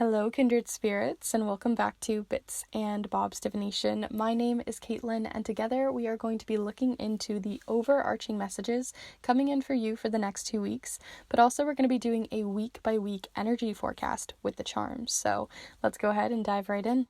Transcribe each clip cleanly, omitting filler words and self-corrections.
Hello, kindred spirits, and welcome back to Bits and Bob's Divination. My name is Caitlin, and together we are going to be looking into the overarching messages coming in for you for the next 2 weeks, but also we're going to be doing a week-by-week energy forecast with the charms. So let's go ahead and dive right in.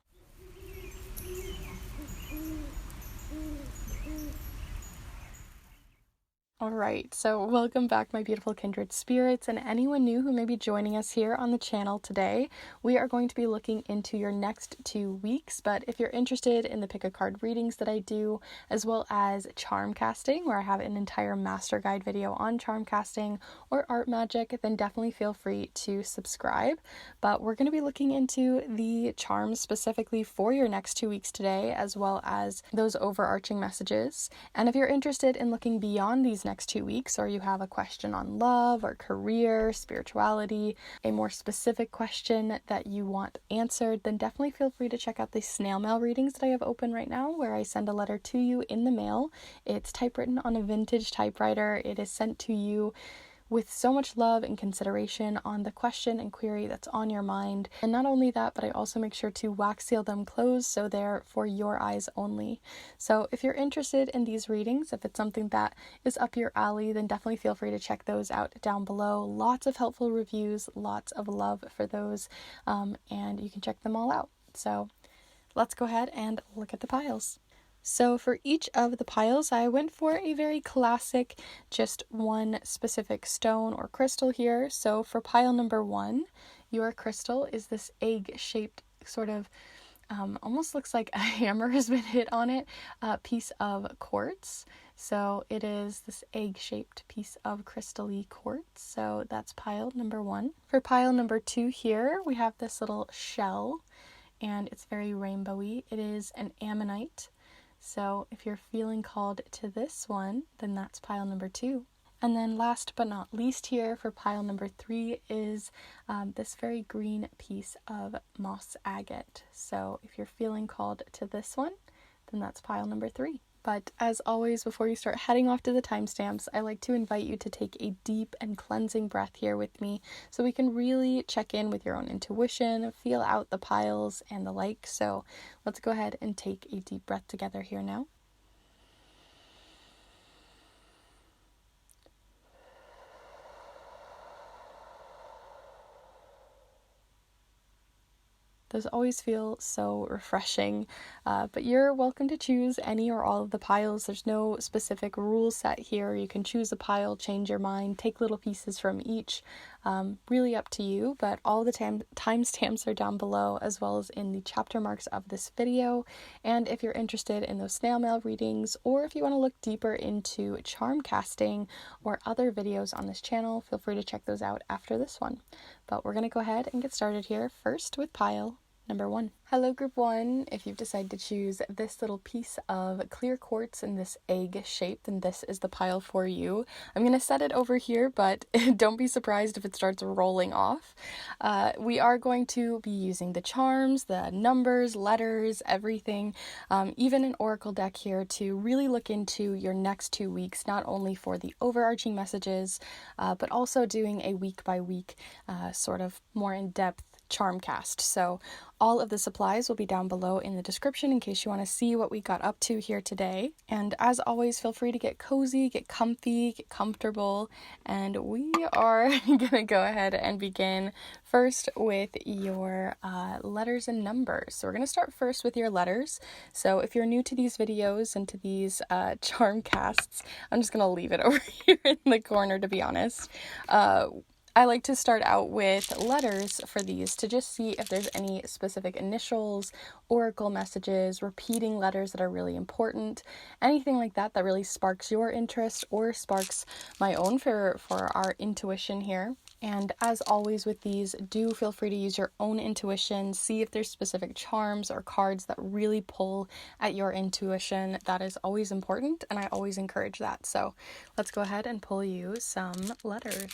Alright, so welcome back, my beautiful kindred spirits, and anyone new who may be joining us here on the channel today. We are going to be looking into your next 2 weeks, but if you're interested in the pick a card readings that I do, as well as charm casting, where I have an entire master guide video on charm casting or art magic, then definitely feel free to subscribe. But we're going to be looking into the charms specifically for your next 2 weeks today, as well as those overarching messages. And if you're interested in looking beyond these next 2 weeks, or you have a question on love or career, spirituality, a more specific question that you want answered, then definitely feel free to check out the snail mail readings that I have open right now, where I send a letter to you in the mail. It's typewritten on a vintage typewriter. It is sent to you with so much love and consideration on the question and query that's on your mind. And not only that, but I also make sure to wax seal them closed so they're for your eyes only. So if you're interested in these readings, if it's something that is up your alley, then definitely feel free to check those out down below. Lots of helpful reviews, lots of love for those, and you can check them all out. So let's go ahead and look at the piles. So for each of the piles, I went for a very classic, just one specific stone or crystal here. So for pile number 1, your crystal is this egg-shaped sort of, almost looks like a hammer has been hit on it, piece of quartz. So it is this egg-shaped piece of crystal-y quartz. So that's pile number 1. For pile number 2 here, we have this little shell, and it's very rainbowy. It is an ammonite. So if you're feeling called to this one, then that's pile number 2. And then last but not least here for pile number 3 is this very green piece of moss agate. So if you're feeling called to this one, then that's pile number 3. But as always, before you start heading off to the timestamps, I like to invite you to take a deep and cleansing breath here with me so we can really check in with your own intuition, feel out the piles and the like. So let's go ahead and take a deep breath together here now. Those always feel so refreshing, but you're welcome to choose any or all of the piles. There's no specific rule set here. You can choose a pile, change your mind, take little pieces from each, really up to you, but all the timestamps are down below, as well as in the chapter marks of this video. And if you're interested in those snail mail readings, or if you want to look deeper into charm casting or other videos on this channel, feel free to check those out after this one. But we're going to go ahead and get started here first with pile number 1. Hello group 1, if you've decided to choose this little piece of clear quartz in this egg shape, then this is the pile for you. I'm going to set it over here, but don't be surprised if it starts rolling off. We are going to be using the charms, the numbers, letters, everything, even an oracle deck here to really look into your next 2 weeks, not only for the overarching messages, but also doing a week by week sort of more in-depth charm cast. So all of the supplies will be down below in the description in case you want to see what we got up to here today. And as always, feel free to get cozy, get comfy, get comfortable, and we are gonna go ahead and begin first with your letters and numbers. So we're gonna start first with your letters. So if you're new to these videos and to these charm casts, I'm just gonna leave it over here in the corner, to be honest. I like to start out with letters for these to just see if there's any specific initials, oracle messages, repeating letters that are really important, anything like that that really sparks your interest or sparks my own for our intuition here. And as always with these, do feel free to use your own intuition, see if there's specific charms or cards that really pull at your intuition. That is always important, and I always encourage that. So let's go ahead and pull you some letters.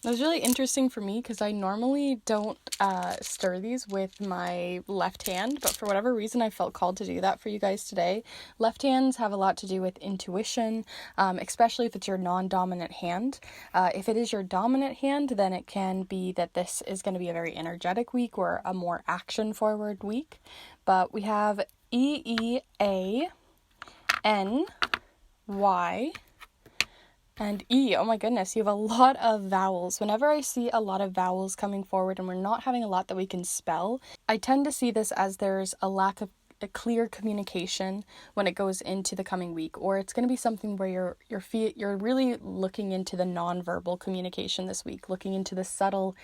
That was really interesting for me because I normally don't stir these with my left hand, but for whatever reason I felt called to do that for you guys today. Left hands have a lot to do with intuition, especially if it's your non-dominant hand. If it is your dominant hand, then it can be that this is going to be a very energetic week or a more action-forward week. But we have E, E, A, N, Y, and E. Oh my goodness, you have a lot of vowels. Whenever I see a lot of vowels coming forward and we're not having a lot that we can spell, I tend to see this as there's a lack of a clear communication when it goes into the coming week, or it's going to be something where you're really looking into the nonverbal communication this week, looking into the subtle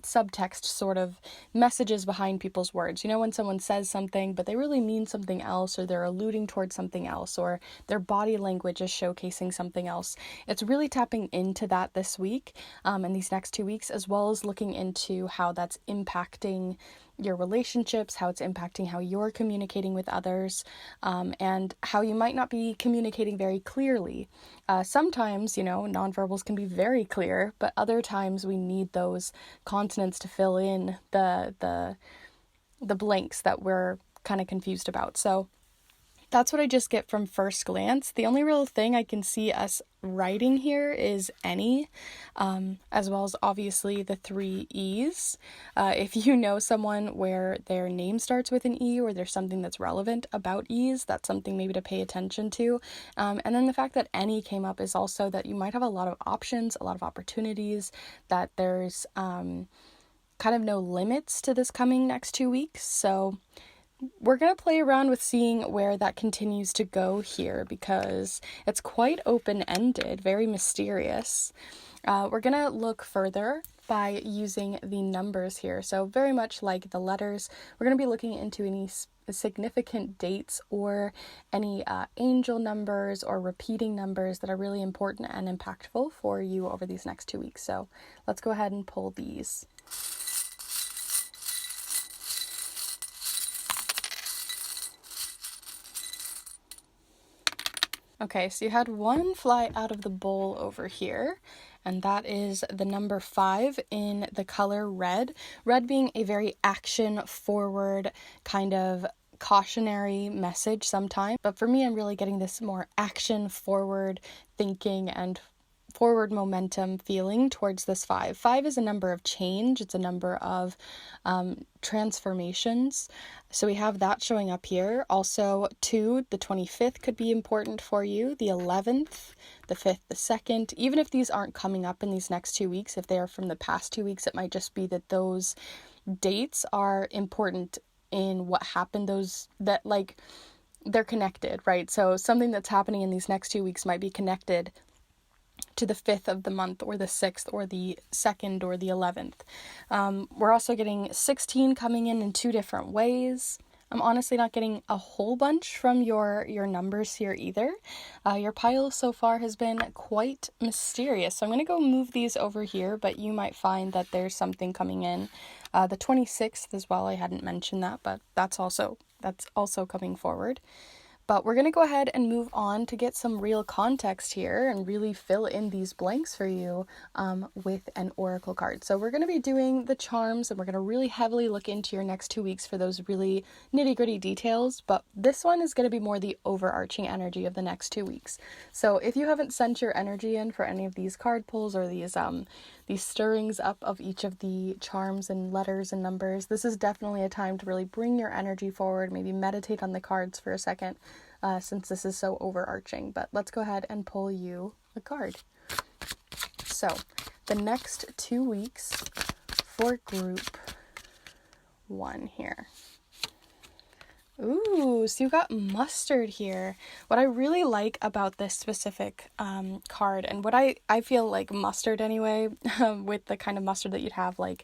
subtext sort of messages behind people's words. You know, when someone says something but they really mean something else, or they're alluding towards something else, or their body language is showcasing something else. It's really tapping into that this week and these next 2 weeks, as well as looking into how that's impacting your relationships, how it's impacting how you're communicating with others, and how you might not be communicating very clearly. Sometimes, you know, nonverbals can be very clear, but other times we need those consonants to fill in the blanks that we're kind of confused about. So that's what I just get from first glance. The only real thing I can see us writing here is any, as well as obviously the 3 E's. If you know someone where their name starts with an E, or there's something that's relevant about E's, that's something maybe to pay attention to. And then the fact that any came up is also that you might have a lot of options, a lot of opportunities, that there's kind of no limits to this coming next 2 weeks. So we're going to play around with seeing where that continues to go here, because it's quite open-ended, very mysterious. We're going to look further by using the numbers here. So very much like the letters, we're going to be looking into any significant dates or any angel numbers or repeating numbers that are really important and impactful for you over these next 2 weeks. So let's go ahead and pull these. Okay, so you had one fly out of the bowl over here, and that is the number 5 in the color red. Red being a very action-forward kind of cautionary message sometimes, but for me, I'm really getting this more action-forward thinking and forward momentum feeling towards this 5. 5 is a number of change. It's a number of transformations. So we have that showing up here. Also, 2, the 25th could be important for you. The 11th, the 5th, the 2nd. Even if these aren't coming up in these next 2 weeks, if they are from the past 2 weeks, it might just be that those dates are important in what happened. They're connected, right? So something that's happening in these next 2 weeks might be connected to the 5th of the month, or the 6th, or the 2nd, or the 11th. We're also getting 16 coming in 2 different ways. I'm honestly not getting a whole bunch from your numbers here either. Your pile so far has been quite mysterious. So I'm going to go move these over here, but you might find that there's something coming in. The 26th as well, I hadn't mentioned that, but that's also coming forward. But we're going to go ahead and move on to get some real context here and really fill in these blanks for you with an oracle card. So we're going to be doing the charms, and we're going to really heavily look into your next 2 weeks for those really nitty-gritty details. But this one is going to be more the overarching energy of the next 2 weeks. So if you haven't sent your energy in for any of these card pulls or these stirrings up of each of the charms and letters and numbers, this is definitely a time to really bring your energy forward, maybe meditate on the cards for a second, since this is so overarching. But let's go ahead and pull you a card. So the next 2 weeks for group 1 here. Ooh, so you got mustard here. What I really like about this specific card, and what I feel like mustard anyway, with the kind of mustard that you'd have like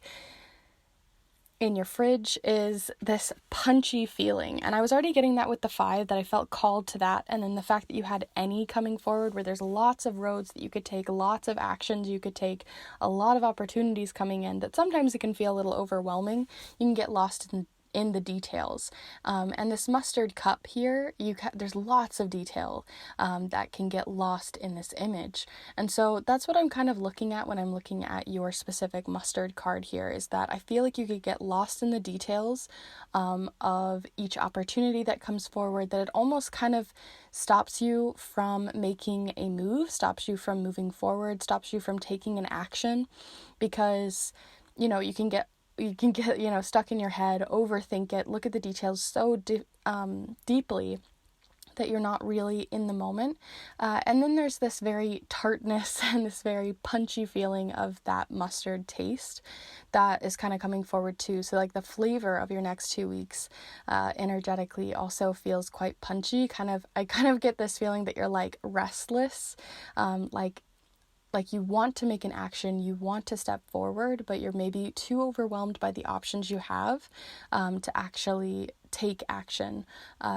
in your fridge, is this punchy feeling. And I was already getting that with the 5, that I felt called to that. And then the fact that you had any coming forward, where there's lots of roads that you could take, lots of actions you could take, a lot of opportunities coming in, that sometimes it can feel a little overwhelming. You can get lost in the details. And this mustard cup here, there's lots of detail that can get lost in this image. And so that's what I'm kind of looking at when I'm looking at your specific mustard card here, is that I feel like you could get lost in the details of each opportunity that comes forward, that it almost kind of stops you from making a move, stops you from moving forward, stops you from taking an action, because, you know, you can get, you know, stuck in your head, overthink it, look at the details so deeply that you're not really in the moment. And then there's this very tartness and this very punchy feeling of that mustard taste that is kind of coming forward too. So like the flavor of your next 2 weeks energetically also feels quite punchy. I kind of get this feeling that you're like restless, like you want to make an action, you want to step forward, but you're maybe too overwhelmed by the options you have to actually take action.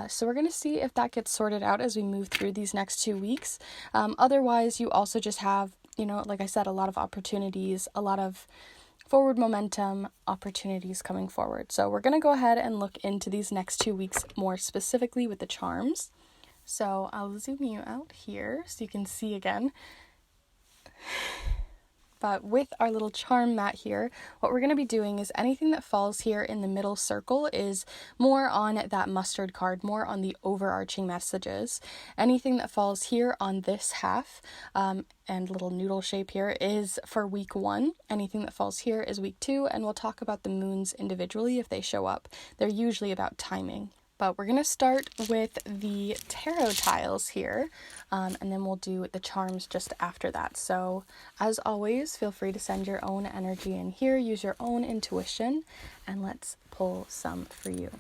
So we're going to see if that gets sorted out as we move through these next 2 weeks. Otherwise, you also just have, you know, like I said, a lot of opportunities, a lot of forward momentum opportunities coming forward. So we're going to go ahead and look into these next 2 weeks more specifically with the charms. So I'll zoom you out here so you can see again. But with our little charm mat here, what we're going to be doing is anything that falls here in the middle circle is more on that mustard card, more on the overarching messages. Anything that falls here on this half and little noodle shape here is for week 1. Anything that falls here is week 2, and we'll talk about the moons individually if they show up. They're usually about timing. But we're going to start with the tarot tiles here, and then we'll do the charms just after that. So as always, feel free to send your own energy in here, use your own intuition, and let's pull some for you.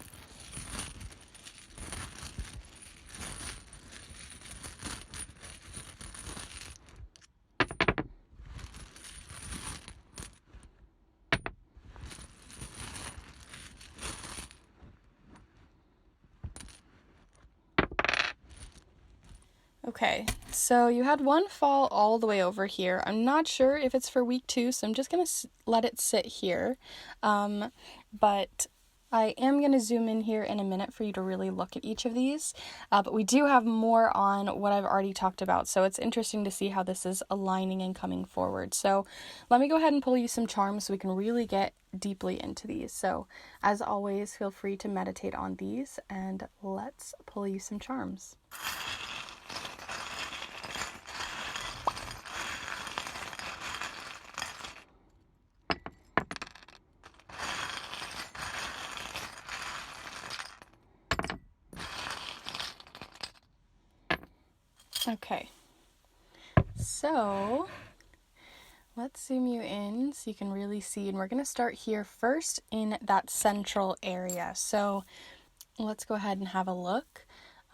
Okay, so you had one fall all the way over here. I'm not sure if it's for week 2, so I'm just going to let it sit here. But I am going to zoom in here in a minute for you to really look at each of these. But we do have more on what I've already talked about, so it's interesting to see how this is aligning and coming forward. So let me go ahead and pull you some charms so we can really get deeply into these. So as always, feel free to meditate on these, and let's pull you some charms. Okay, so let's zoom you in so you can really see, and we're going to start here first in that central area. So let's go ahead and have a look.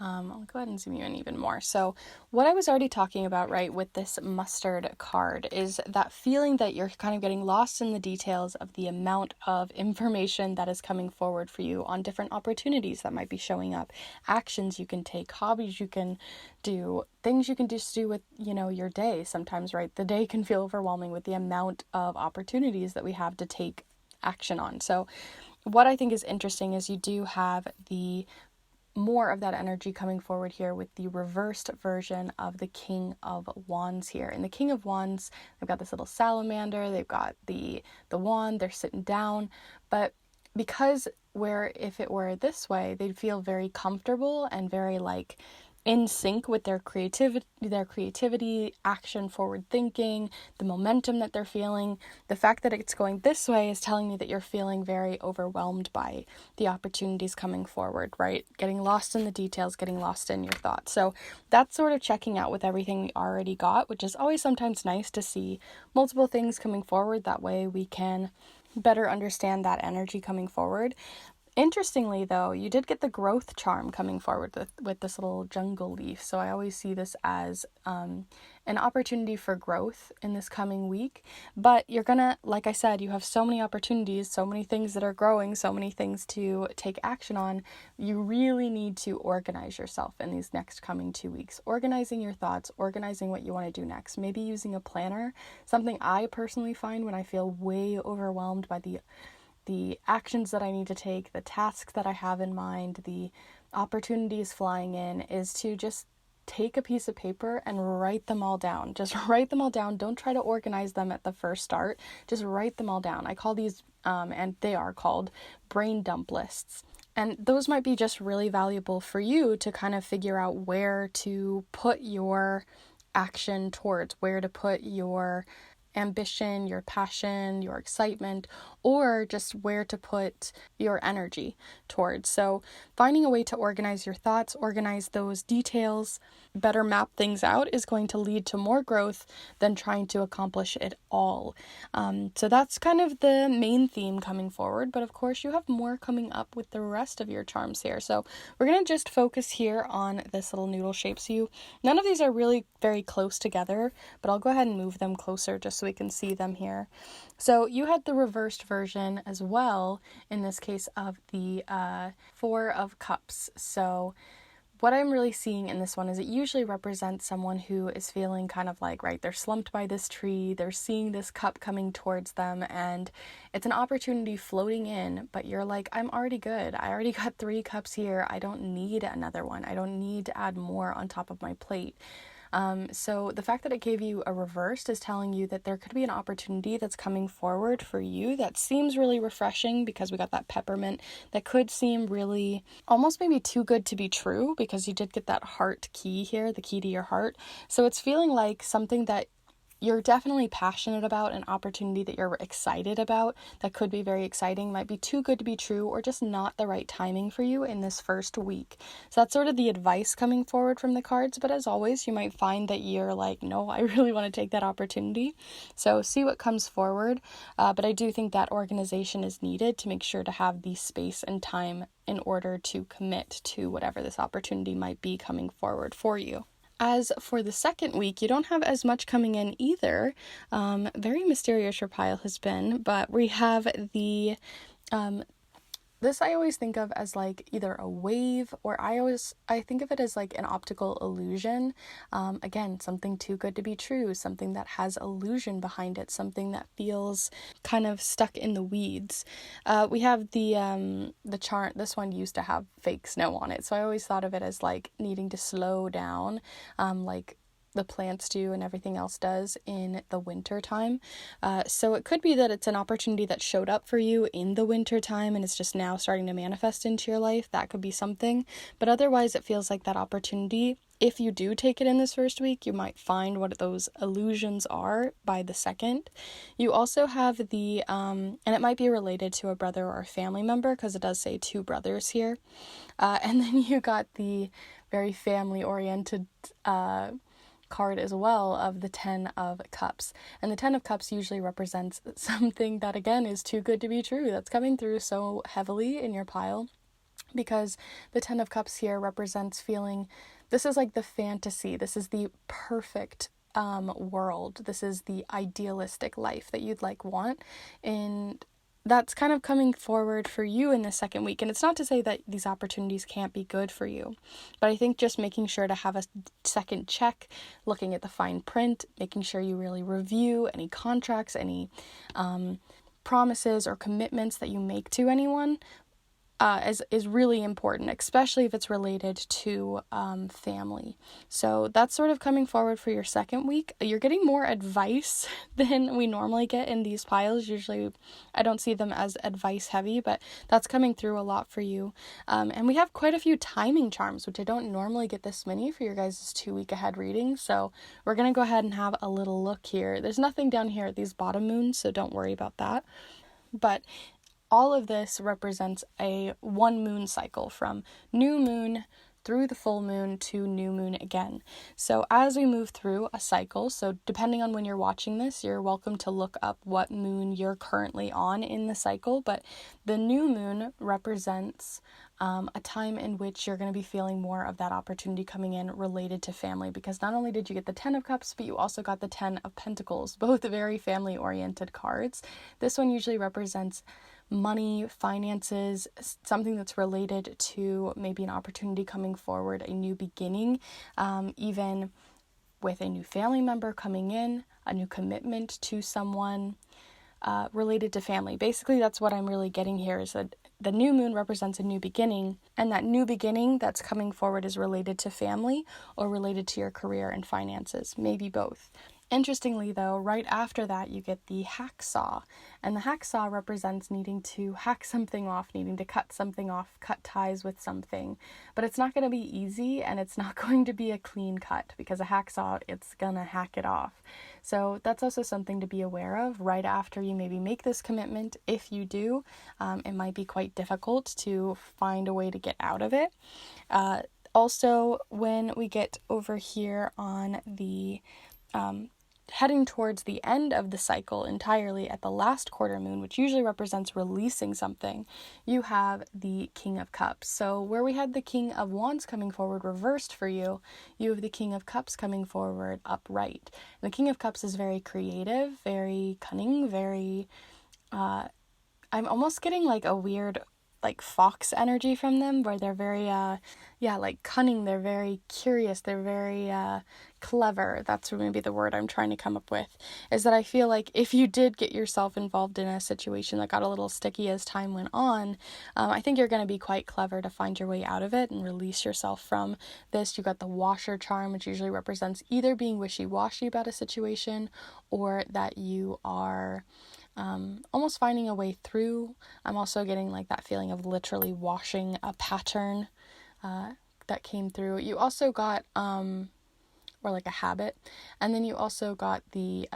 I'll go ahead and zoom you in even more. So what I was already talking about, right, with this mustard card is that feeling that you're kind of getting lost in the details of the amount of information that is coming forward for you on different opportunities that might be showing up, actions you can take, hobbies you can do, things you can just do with, you know, your day. Sometimes, right, the day can feel overwhelming with the amount of opportunities that we have to take action on. So what I think is interesting is you do have the more of that energy coming forward here with the reversed version of the King of Wands here. In the King of Wands, they've got this little salamander, they've got the wand, they're sitting down, but because if it were this way, they'd feel very comfortable and very like in sync with their creativity, action, forward thinking, the momentum that they're feeling. The fact that it's going this way is telling me that you're feeling very overwhelmed by the opportunities coming forward, right? Getting lost in the details, getting lost in your thoughts. So that's sort of checking out with everything we already got, which is always sometimes nice to see multiple things coming forward. That way we can better understand that energy coming forward. Interestingly, though, you did get the growth charm coming forward with this little jungle leaf. So I always see this as an opportunity for growth in this coming week. But you're gonna, like I said, you have so many opportunities, so many things that are growing, so many things to take action on. You really need to organize yourself in these next coming 2 weeks. Organizing your thoughts, organizing what you want to do next. Maybe using a planner. Something I personally find when I feel way overwhelmed by the the actions that I need to take, the tasks that I have in mind, the opportunities flying in, is to just take a piece of paper and write them all down. Just write them all down. Don't try to organize them at the first start. Just write them all down. I call these, and they are called brain dump lists. And those might be just really valuable for you to kind of figure out where to put your action towards, where to put your ambition, your passion, your excitement, or just where to put your energy towards. So finding a way to organize your thoughts, organize those details, better map things out is going to lead to more growth than trying to accomplish it all. So that's kind of the main theme coming forward, but of course you have more coming up with the rest of your charms here. So we're going to just focus here on this little noodle shapes. None of these are really very close together, but I'll go ahead and move them closer just so we can see them here. So you had the reversed version as well, in this case of the Four of Cups. So what I'm really seeing in this one is it usually represents someone who is feeling kind of like, right, they're slumped by this tree, they're seeing this cup coming towards them, and it's an opportunity floating in, but you're like, I'm already good. I already got 3 cups here. I don't need another one. I don't need to add more on top of my plate. So the fact that it gave you a reversed is telling you that there could be an opportunity that's coming forward for you that seems really refreshing, because we got that peppermint, that could seem really almost maybe too good to be true, because you did get that heart key here, the key to your heart. So it's feeling like something that you're definitely passionate about, an opportunity that you're excited about, that could be very exciting, might be too good to be true, or just not the right timing for you in this first week. So that's sort of the advice coming forward from the cards, but as always, you might find that you're like, no, I really want to take that opportunity. So see what comes forward, but I do think that organization is needed to make sure to have the space and time in order to commit to whatever this opportunity might be coming forward for you. As for the second week, you don't have as much coming in either. Very mysterious your pile has been, but we have the, this I always think of as like either a wave, or I think of it as like an optical illusion. Again, something too good to be true, something that has illusion behind it, something that feels kind of stuck in the weeds. We have the chart. This one used to have fake snow on it, so I always thought of it as like needing to slow down, like the plants do and everything else does in the winter time. So it could be that it's an opportunity that showed up for you in the winter time and it's just now starting to manifest into your life. That could be something, but otherwise it feels like that opportunity, if you do take it in this first week, you might find what those illusions are by the second. You also have the, and it might be related to a brother or a family member, because it does say 2 brothers here. And then you got the very family-oriented card as well of the 10 of Cups. And the 10 of Cups usually represents something that, again, is too good to be true. That's coming through so heavily in your pile, because the 10 of Cups here represents feeling, this is like the fantasy, this is the perfect world, this is the idealistic life that you'd like want, and that's kind of coming forward for you in the second week. And it's not to say that these opportunities can't be good for you, but I think just making sure to have a second check, looking at the fine print, making sure you really review any contracts, any promises or commitments that you make to anyone, is really important, especially if it's related to family. So that's sort of coming forward for your second week. You're getting more advice than we normally get in these piles. Usually I don't see them as advice heavy, but that's coming through a lot for you. And we have quite a few timing charms, which I don't normally get this many for your guys' 2-week ahead reading. So we're going to go ahead and have a little look here. There's nothing down here at these bottom moons, so don't worry about that. But all of this represents a 1 moon cycle, from new moon through the full moon to new moon again. So as we move through a cycle, so depending on when you're watching this, you're welcome to look up what moon you're currently on in the cycle, but the new moon represents a time in which you're going to be feeling more of that opportunity coming in related to family, because not only did you get the 10 of Cups, but you also got the 10 of Pentacles, both very family-oriented cards. This one usually represents money, finances, something that's related to maybe an opportunity coming forward, a new beginning, even with a new family member coming in, a new commitment to someone. related to family. Basically, that's what I'm really getting here, is that the new moon represents a new beginning, and that new beginning that's coming forward is related to family or related to your career and finances, maybe both. Interestingly, though, right after that, you get the hacksaw, and the hacksaw represents needing to hack something off, needing to cut something off, cut ties with something, but it's not going to be easy, and it's not going to be a clean cut, because a hacksaw, it's going to hack it off. So that's also something to be aware of right after you maybe make this commitment. If you do, it might be quite difficult to find a way to get out of it. Also, when we get over here on the heading towards the end of the cycle entirely at the last quarter moon, which usually represents releasing something, you have the King of Cups. So where we had the King of Wands coming forward reversed for you, you have the King of Cups coming forward upright. And the King of Cups is very creative, very cunning, very, I'm almost getting like a weird like fox energy from them, where they're very like cunning, they're very curious, they're very clever. That's maybe the word I'm trying to come up with, is that I feel like if you did get yourself involved in a situation that got a little sticky as time went on, I think you're going to be quite clever to find your way out of it and release yourself from this. You got the washer charm, which usually represents either being wishy-washy about a situation or that you are almost finding a way through. I'm also getting like that feeling of literally washing a pattern that came through. You also got, or like a habit, and then you also got the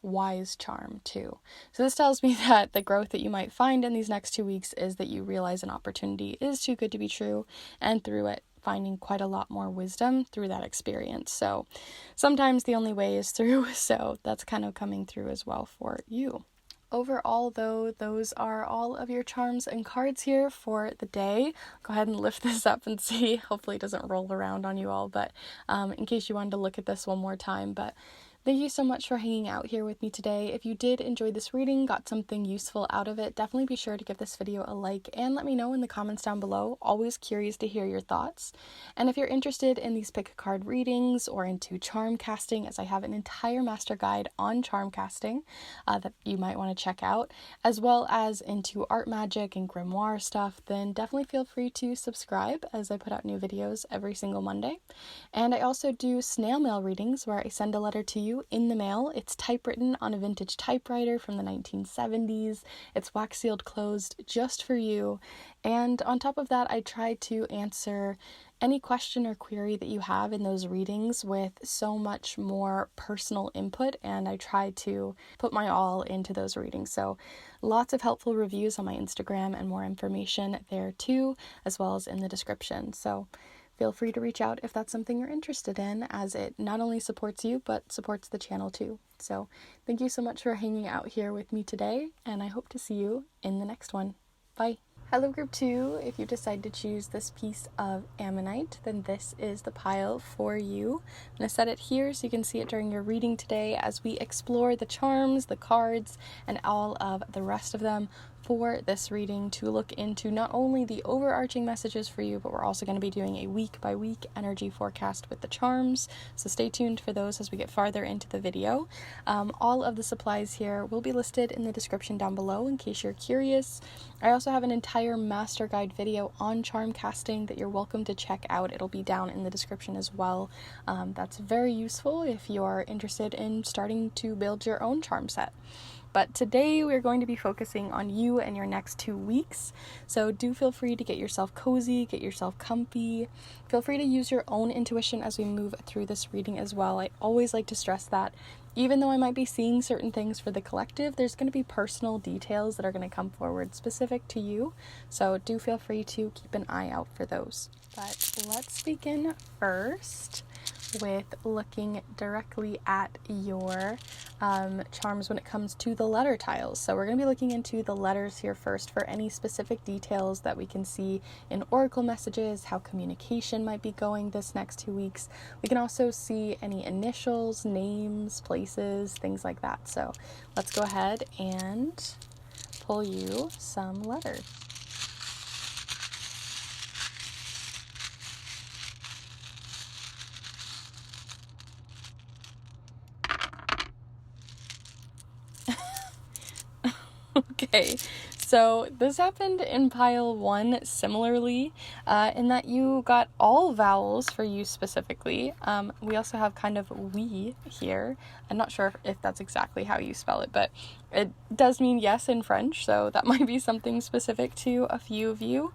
wise charm too. So this tells me that the growth that you might find in these next 2 weeks is that you realize an opportunity is too good to be true, and through it finding quite a lot more wisdom through that experience. So sometimes the only way is through, so that's kind of coming through as well for you. Overall, though, those are all of your charms and cards here for the day. Go ahead and lift this up and see. Hopefully it doesn't roll around on you all, but in case you wanted to look at this one more time. But thank you so much for hanging out here with me today. If you did enjoy this reading, got something useful out of it, definitely be sure to give this video a like and let me know in the comments down below. Always curious to hear your thoughts. And if you're interested in these pick a card readings or into charm casting, as I have an entire master guide on charm casting that you might want to check out, as well as into art magic and grimoire stuff, then definitely feel free to subscribe, as I put out new videos every single Monday. And I also do snail mail readings where I send a letter to you in the mail. It's typewritten on a vintage typewriter from the 1970s. It's wax sealed closed just for you. And on top of that, I try to answer any question or query that you have in those readings with so much more personal input, and I try to put my all into those readings. So lots of helpful reviews on my Instagram and more information there too, as well as in the description. So feel free to reach out if that's something you're interested in, as it not only supports you, but supports the channel too. So thank you so much for hanging out here with me today, and I hope to see you in the next one. Bye. Hello Group 2, if you decide to choose this piece of Ammonite, then this is the pile for you. I'm going to set it here so you can see it during your reading today as we explore the charms, the cards, and all of the rest of them for this reading to look into not only the overarching messages for you, but we're also going to be doing a week by week energy forecast with the charms. So stay tuned for those as we get farther into the video. All of the supplies here will be listed in the description down below in case you're curious. I also have an entire master guide video on charm casting that you're welcome to check out. It'll be down in the description as well. That's very useful if you're interested in starting to build your own charm set. But today we're going to be focusing on you and your next 2 weeks. So do feel free to get yourself cozy, get yourself comfy. Feel free to use your own intuition as we move through this reading as well. I always like to stress that even though I might be seeing certain things for the collective, there's going to be personal details that are going to come forward specific to you. So do feel free to keep an eye out for those. But let's begin first with looking directly at your charms when it comes to the letter tiles. So we're going to be looking into the letters here first for any specific details that we can see in oracle messages, how communication might be going this next 2 weeks. We can also see any initials, names, places, things like that. So let's go ahead and pull you some letters. Okay, so this happened in pile 1 similarly, in that you got all vowels for you specifically. We also have kind of we here. I'm not sure if that's exactly how you spell it, but it does mean yes in French, so that might be something specific to a few of you.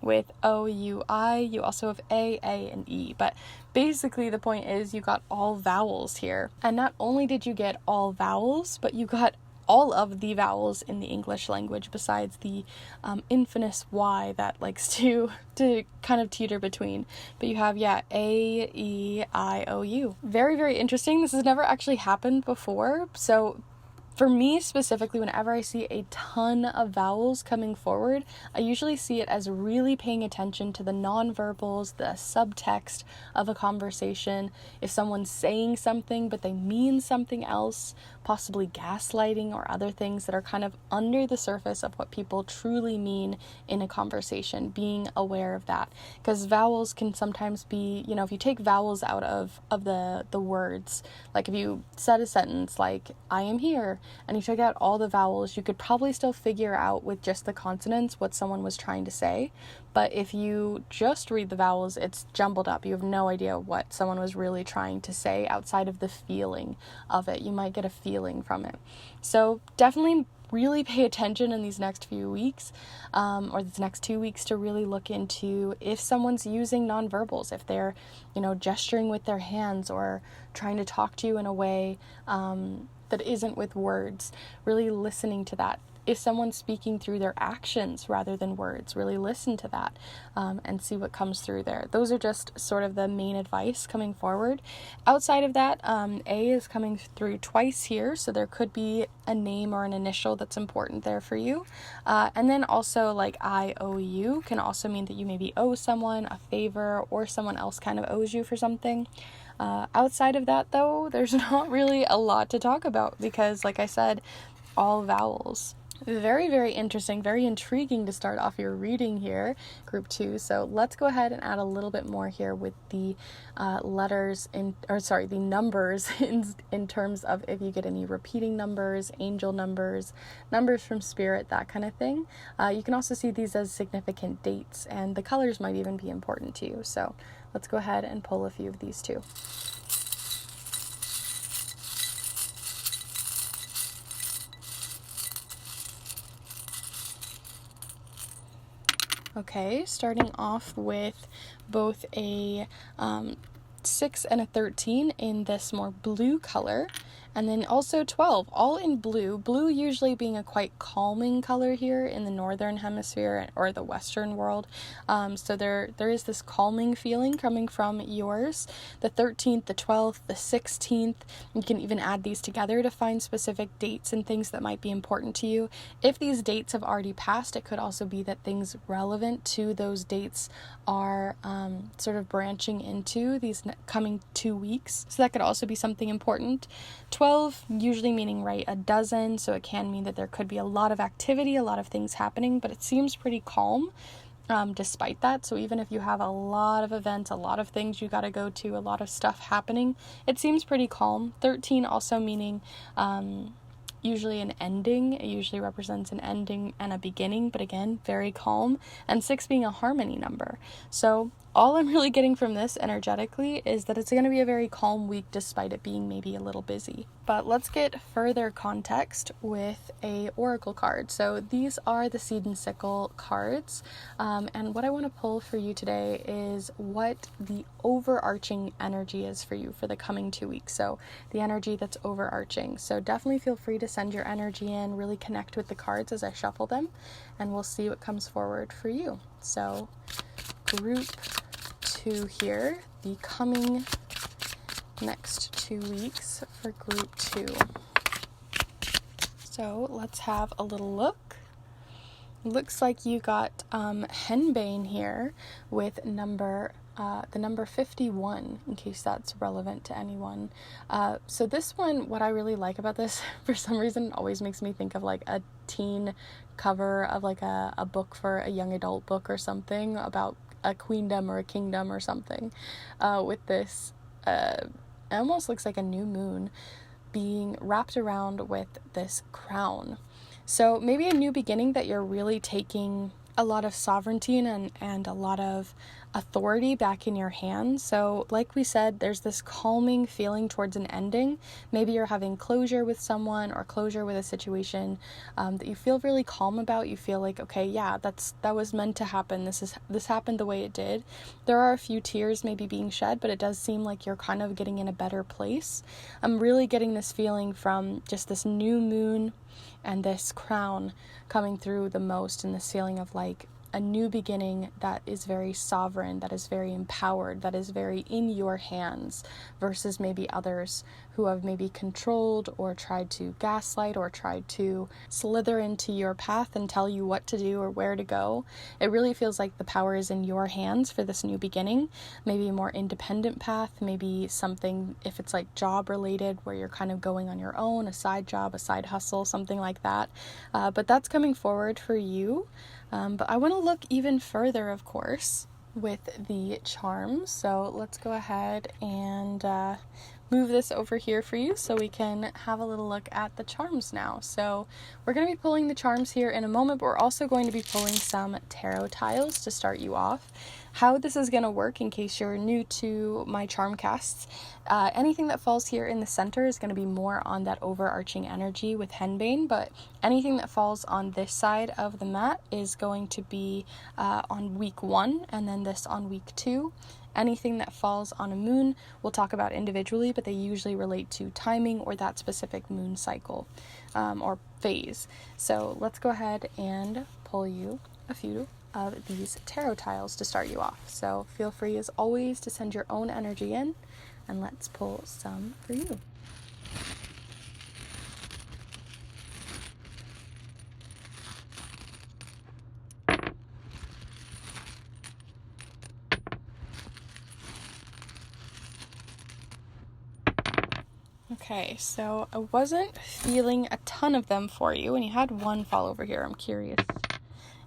With O, U, I, you also have A, and E, but basically the point is you got all vowels here. And not only did you get all vowels, but you got all of the vowels in the English language besides the infamous Y that likes to kind of teeter between. But you have, A, E, I, O, U. Very, very interesting. This has never actually happened before, so for me specifically, whenever I see a ton of vowels coming forward, I usually see it as really paying attention to the nonverbals, the subtext of a conversation. If someone's saying something but they mean something else, possibly gaslighting or other things that are kind of under the surface of what people truly mean in a conversation, being aware of that. Because vowels can sometimes be, if you take vowels out of the words, like if you said a sentence like, I am here, and you took out all the vowels, you could probably still figure out with just the consonants what someone was trying to say. But if you just read the vowels, it's jumbled up. You have no idea what someone was really trying to say outside of the feeling of it. You might get a feeling from it. So definitely really pay attention in these next few weeks, or these next 2 weeks, to really look into if someone's using nonverbals, if they're, gesturing with their hands or trying to talk to you in a way that isn't with words, really listening to that. If someone's speaking through their actions rather than words, really listen to that and see what comes through there. Those are just sort of the main advice coming forward. Outside of that, A is coming through twice here, so there could be a name or an initial that's important there for you. And then also like I owe you can also mean that you maybe owe someone a favor or someone else kind of owes you for something. Outside of that, though, there's not really a lot to talk about because, like I said, all vowels. Very, very interesting, very intriguing to start off your reading here, group 2. So let's go ahead and add a little bit more here with the the numbers in terms of if you get any repeating numbers, angel numbers, numbers from spirit, that kind of thing. You can also see these as significant dates, and the colors might even be important to you. So let's go ahead and pull a few of these too. Okay, starting off with both a 6 and a 13 in this more blue color, and then also 12, all in blue. Blue usually being a quite calming color here in the northern hemisphere or the western world. So there is this calming feeling coming from yours. The 13th, the 12th, the 16th, you can even add these together to find specific dates and things that might be important to you. If these dates have already passed, it could also be that things relevant to those dates are sort of branching into these coming 2 weeks. So that could also be something important. 12 usually meaning a dozen, so it can mean that there could be a lot of activity, a lot of things happening, but it seems pretty calm despite that. So even if you have a lot of events, a lot of things you got to go to, a lot of stuff happening, it seems pretty calm. 13 also meaning usually an ending. It usually represents an ending and a beginning, but again, very calm. And 6 being a harmony number. So all I'm really getting from this energetically is that it's going to be a very calm week despite it being maybe a little busy. But let's get further context with a oracle card. So these are the Seed and Sickle cards. And what I want to pull for you today is what the overarching energy is for you for the coming 2 weeks. So the energy that's overarching. So definitely feel free to send your energy in, really connect with the cards as I shuffle them, and we'll see what comes forward for you. So group 2 here, the coming next 2 weeks for group 2. So let's have a little look. Looks like you got henbane here with the number 51, in case that's relevant to anyone. So this one, what I really like about this, for some reason, it always makes me think of like a teen cover of like a book for a young adult book or something about a queendom or a kingdom or something. With this, it almost looks like a new moon being wrapped around with this crown. So maybe a new beginning that you're really taking a lot of sovereignty and a lot of authority back in your hands. So like we said, there's this calming feeling towards an ending. Maybe you're having closure with someone or closure with a situation that you feel really calm about. You feel like, okay, yeah, that was meant to happen. This happened the way it did. There are a few tears maybe being shed, but it does seem like you're kind of getting in a better place. I'm really getting this feeling from just this new moon and this crown coming through the most, and this feeling of like a new beginning that is very sovereign, that is very empowered, that is very in your hands, versus maybe others who have maybe controlled or tried to gaslight or tried to slither into your path and tell you what to do or where to go. It really feels like the power is in your hands for this new beginning, maybe a more independent path, maybe something, if it's like job related, where you're kind of going on your own, a side job, a side hustle, something like that. But that's coming forward for you. But I want to look even further, of course, with the charms. So let's go ahead and move this over here for you so we can have a little look at the charms now. So we're going to be pulling the charms here in a moment, but we're also going to be pulling some tarot tiles to start you off. How this is going to work, in case you're new to my charm casts, anything that falls here in the center is going to be more on that overarching energy with henbane, but anything that falls on this side of the mat is going to be on week 1, and then this on week 2. Anything that falls on a moon we'll talk about individually, but they usually relate to timing or that specific moon cycle or phase. So let's go ahead and pull you a few of these tarot tiles to start you off. So feel free as always to send your own energy in, and let's pull some for you. Okay, so I wasn't feeling a ton of them for you, and you had one fall over here. I'm curious.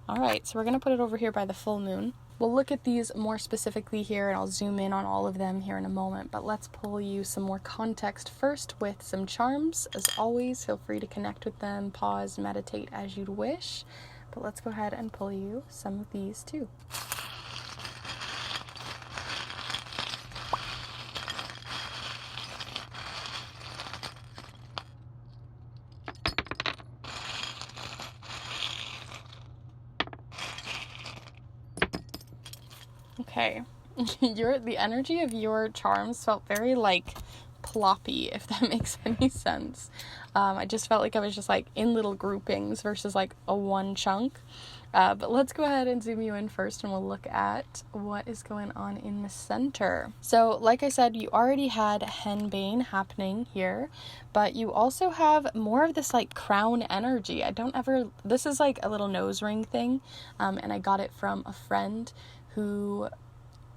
All right, so we're going to put it over here by the full moon. We'll look at these more specifically here, and I'll zoom in on all of them here in a moment, but let's pull you some more context first with some charms. As always, feel free to connect with them, pause, meditate as you'd wish, but let's go ahead and pull you some of these too. Okay, the energy of your charms felt very like ploppy, if that makes any sense. I just felt like I was just like in little groupings versus like a one chunk. But let's go ahead and zoom you in first, and we'll look at what is going on in the center. So like I said, you already had henbane happening here, but you also have more of this like crown energy. This is like a little nose ring thing, and I got it from a friend who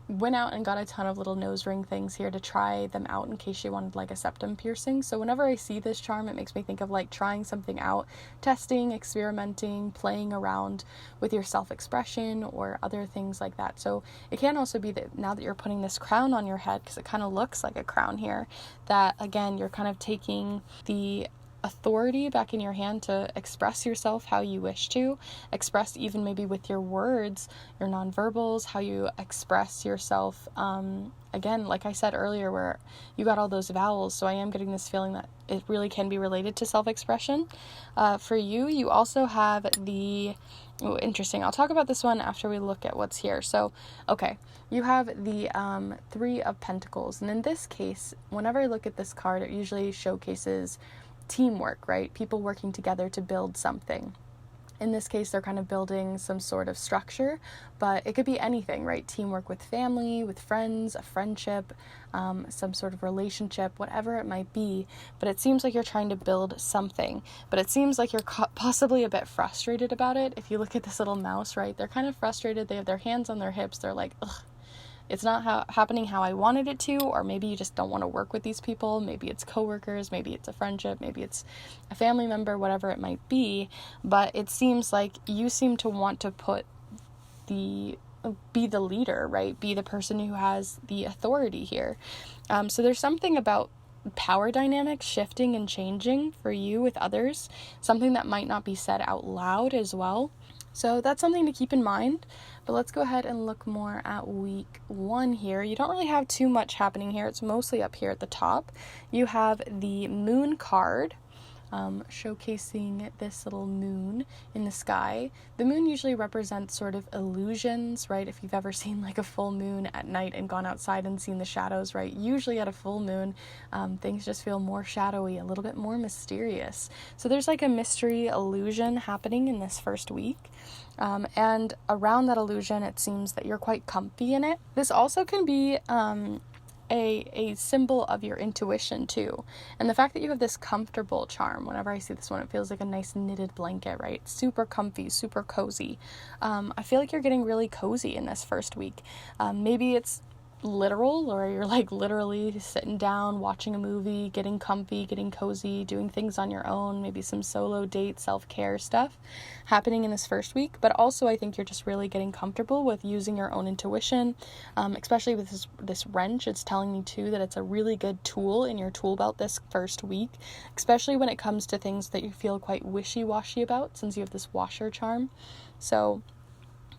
went out and got a ton of little nose ring things here to try them out in case she wanted like a septum piercing. So whenever I see this charm, it makes me think of like trying something out, testing, experimenting, playing around with your self-expression or other things like that. So it can also be that now that you're putting this crown on your head, because it kind of looks like a crown here, that again, you're kind of taking the authority back in your hand to express yourself how you wish to express, even maybe with your words, your nonverbals, how you express yourself. Again, like I said earlier, where you got all those vowels, so I am getting this feeling that it really can be related to self-expression. For you also have interesting. I'll talk about this one after we look at what's here. So, okay, you have the 3 of Pentacles, and in this case, whenever I look at this card, it usually showcases teamwork, right? People working together to build something. In this case, they're kind of building some sort of structure, but it could be anything, right? Teamwork with family, with friends, a friendship, some sort of relationship, whatever it might be. But it seems like you're trying to build something, but it seems like you're possibly a bit frustrated about it. If you look at this little mouse, right? They're kind of frustrated. They have their hands on their hips. They're like, ugh, it's not happening how I wanted it to, or maybe you just don't want to work with these people. Maybe it's coworkers, maybe it's a friendship, maybe it's a family member, whatever it might be. But it seems like you seem to want to be the leader, right? Be the person who has the authority here. So there's something about power dynamics shifting and changing for you with others, something that might not be said out loud as well. So that's something to keep in mind. But let's go ahead and look more at week 1 here. You don't really have too much happening here. It's mostly up here at the top. You have the moon card, showcasing this little moon in the sky. The moon usually represents sort of illusions, right? If you've ever seen like a full moon at night and gone outside and seen the shadows, right? Usually at a full moon, things just feel more shadowy, a little bit more mysterious. So there's like a mystery illusion happening in this first week. And around that illusion, it seems that you're quite comfy in it. This also can be a symbol of your intuition too. And the fact that you have this comfortable charm, whenever I see this one, it feels like a nice knitted blanket, right? Super comfy, super cozy. I feel like you're getting really cozy in this first week. Maybe it's literal, or you're like literally sitting down, watching a movie, getting comfy, getting cozy, doing things on your own, maybe some solo date, self-care stuff happening in this first week. But also I think you're just really getting comfortable with using your own intuition, especially with this wrench. It's telling me too that it's a really good tool in your tool belt this first week, especially when it comes to things that you feel quite wishy-washy about, since you have this washer charm. So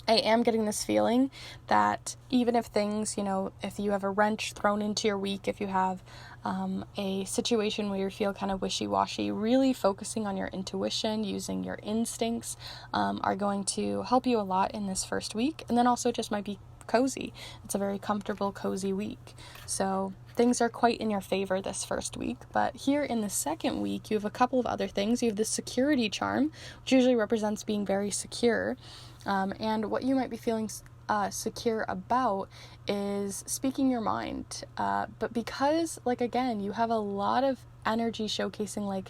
I am getting this feeling that even if things, if you have a wrench thrown into your week, if you have a situation where you feel kind of wishy-washy, really focusing on your intuition, using your instincts, are going to help you a lot in this first week. And then also just might be cozy. It's a very comfortable, cozy week. So things are quite in your favor this first week. But here in the second week, you have a couple of other things. You have the security charm, which usually represents being very secure. And what you might be feeling secure about is speaking your mind. But because, again, you have a lot of energy showcasing,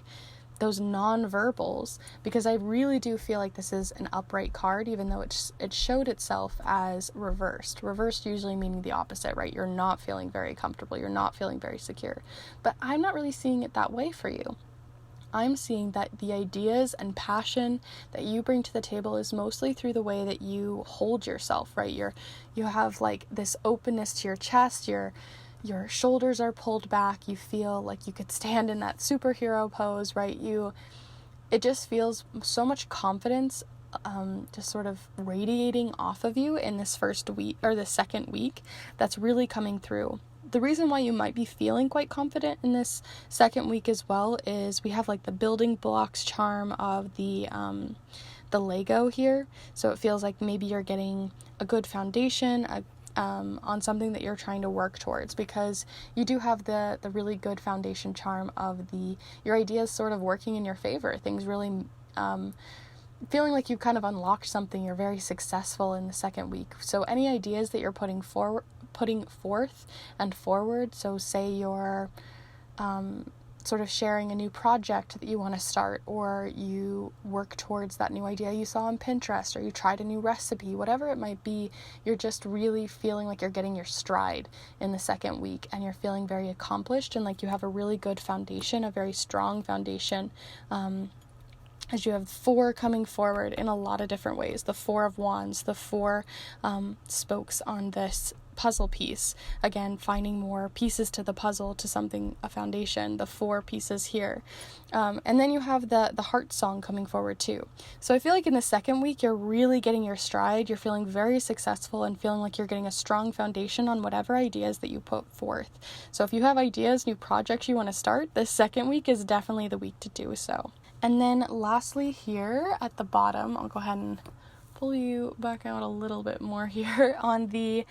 those non-verbals, because I really do feel like this is an upright card, even though it showed itself as reversed. Reversed usually meaning the opposite, right? You're not feeling very comfortable. You're not feeling very secure. But I'm not really seeing it that way for you. I'm seeing that the ideas and passion that you bring to the table is mostly through the way that you hold yourself, right? You have this openness to your chest, your shoulders are pulled back, you feel like you could stand in that superhero pose, right? It just feels so much confidence just sort of radiating off of you in this first week or the second week that's really coming through. The reason why you might be feeling quite confident in this second week as well is we have the building blocks charm of the Lego here. So it feels like maybe you're getting a good foundation on something that you're trying to work towards, because you do have the really good foundation charm of your ideas sort of working in your favor. Things really feeling like you've kind of unlocked something. You're very successful in the second week. So any ideas that you're putting forth and forward, so say you're sort of sharing a new project that you want to start, or you work towards that new idea you saw on Pinterest, or you tried a new recipe, whatever it might be, you're just really feeling like you're getting your stride in the second week, and you're feeling very accomplished and like you have a really good foundation, a very strong foundation, as you have 4 coming forward in a lot of different ways. The 4 of Wands, the 4 spokes on this puzzle piece. Again, finding more pieces to the puzzle, to something, a foundation, the 4 pieces here. And then you have the heart song coming forward too. So I feel like in the second week, you're really getting your stride. You're feeling very successful and feeling like you're getting a strong foundation on whatever ideas that you put forth. So if you have ideas, new projects you want to start, this second week is definitely the week to do so. And then lastly here at the bottom, I'll go ahead and pull you back out a little bit more here on the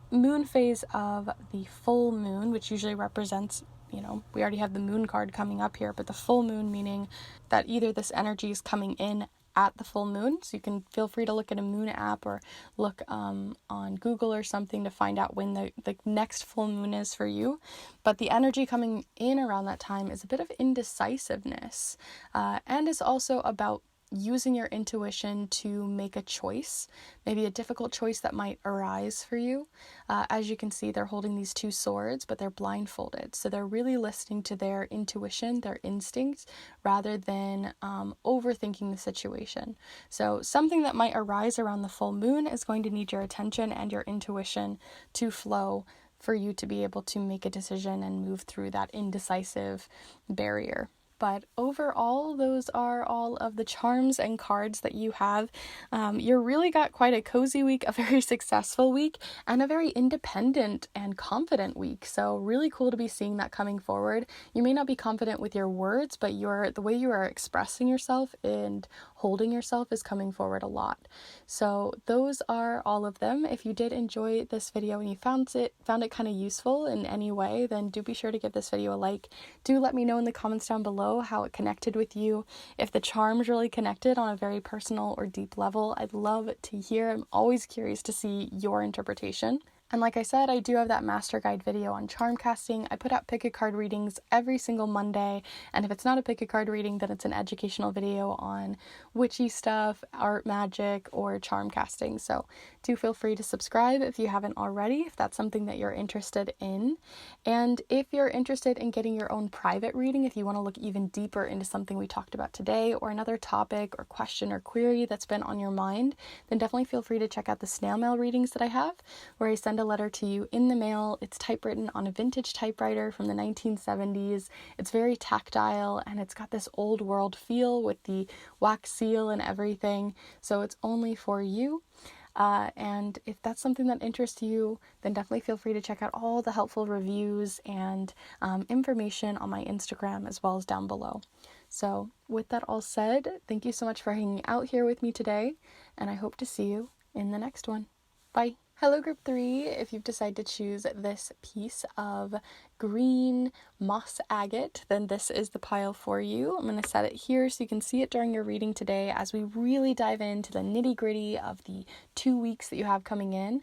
moon phase of the full moon, which usually represents, we already have the moon card coming up here, but the full moon meaning that either this energy is coming in at the full moon, so you can feel free to look at a moon app or look on Google or something to find out when the next full moon is for you. But the energy coming in around that time is a bit of indecisiveness, and is also about using your intuition to make a choice, maybe a difficult choice that might arise for you. As you can see, they're holding these 2 swords, but they're blindfolded. So they're really listening to their intuition, their instincts, rather than overthinking the situation. So something that might arise around the full moon is going to need your attention and your intuition to flow for you to be able to make a decision and move through that indecisive barrier. But overall, those are all of the charms and cards that you have. You really got quite a cozy week, a very successful week, and a very independent and confident week. So really cool to be seeing that coming forward. You may not be confident with your words, but the way you are expressing yourself and holding yourself is coming forward a lot. So those are all of them. If you did enjoy this video and you found it kind of useful in any way, then do be sure to give this video a like. Do let me know in the comments down below how it connected with you. If the charms really connected on a very personal or deep level, I'd love to hear. I'm always curious to see your interpretation. And like I said, I do have that master guide video on charm casting. I put out pick a card readings every single Monday, and if it's not a pick a card reading, then it's an educational video on witchy stuff, art, magic, or charm casting. So do feel free to subscribe if you haven't already, if that's something that you're interested in. And if you're interested in getting your own private reading, if you want to look even deeper into something we talked about today, or another topic or question or query that's been on your mind, then definitely feel free to check out the snail mail readings that I have, where I send a letter to you in the mail. It's typewritten on a vintage typewriter from the 1970s. It's very tactile, and it's got this old world feel with the wax seal and everything. So it's only for you. And if that's something that interests you, then definitely feel free to check out all the helpful reviews and information on my Instagram as well as down below. So with that all said, thank you so much for hanging out here with me today, and I hope to see you in the next one. Bye. Hello group 3, if you've decided to choose this piece of green moss agate, then this is the pile for you. I'm going to set it here so you can see it during your reading today as we really dive into the nitty-gritty of the 2 weeks that you have coming in,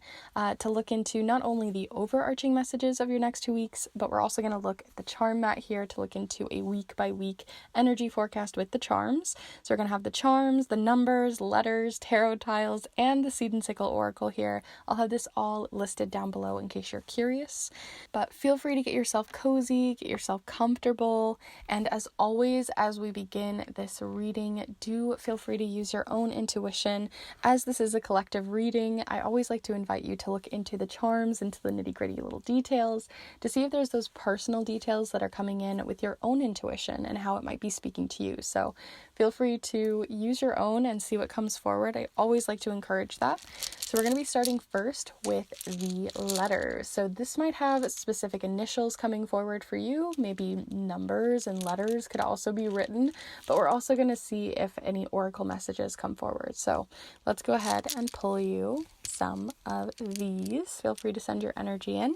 to look into not only the overarching messages of your next 2 weeks, but we're also going to look at the charm mat here to look into a week-by-week energy forecast with the charms. So we're going to have the charms, the numbers, letters, tarot tiles, and the seed and sickle oracle here. I'll have this all listed down below in case you're curious, but feel free to get yourself cozy, get yourself comfortable, and as always, as we begin this reading, do feel free to use your own intuition. As this is a collective reading, I always like to invite you to look into the charms, into the nitty-gritty little details, to see if there's those personal details that are coming in with your own intuition and how it might be speaking to you. So feel free to use your own and see what comes forward. I always like to encourage that. So we're going to be starting first with the letters. So this might have specific initials coming forward for you. Maybe numbers and letters could also be written, but we're also going to see if any oracle messages come forward. So let's go ahead and pull you some of these. Feel free to send your energy in,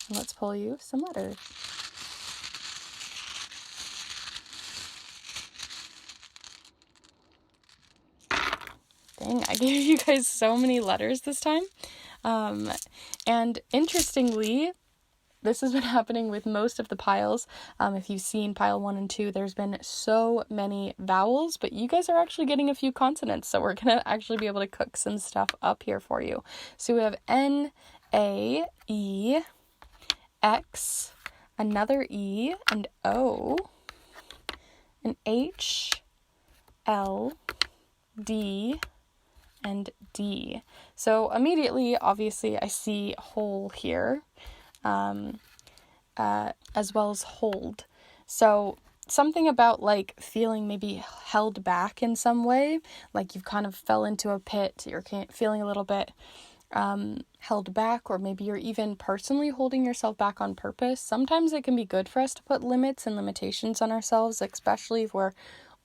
and let's pull you some letters. Dang, I gave you guys so many letters this time. And interestingly, this has been happening with most of the piles. If you've seen pile 1 and 2, there's been so many vowels, but you guys are actually getting a few consonants, so we're going to actually be able to cook some stuff up here for you. So we have N, A, E, X, another E, and O, and H, L, D, and D. So immediately, obviously, I see whole here, as well as hold. So something about like feeling maybe held back in some way, like you've kind of fell into a pit, you're feeling a little bit held back, or maybe you're even personally holding yourself back on purpose. Sometimes it can be good for us to put limits and limitations on ourselves, especially if we're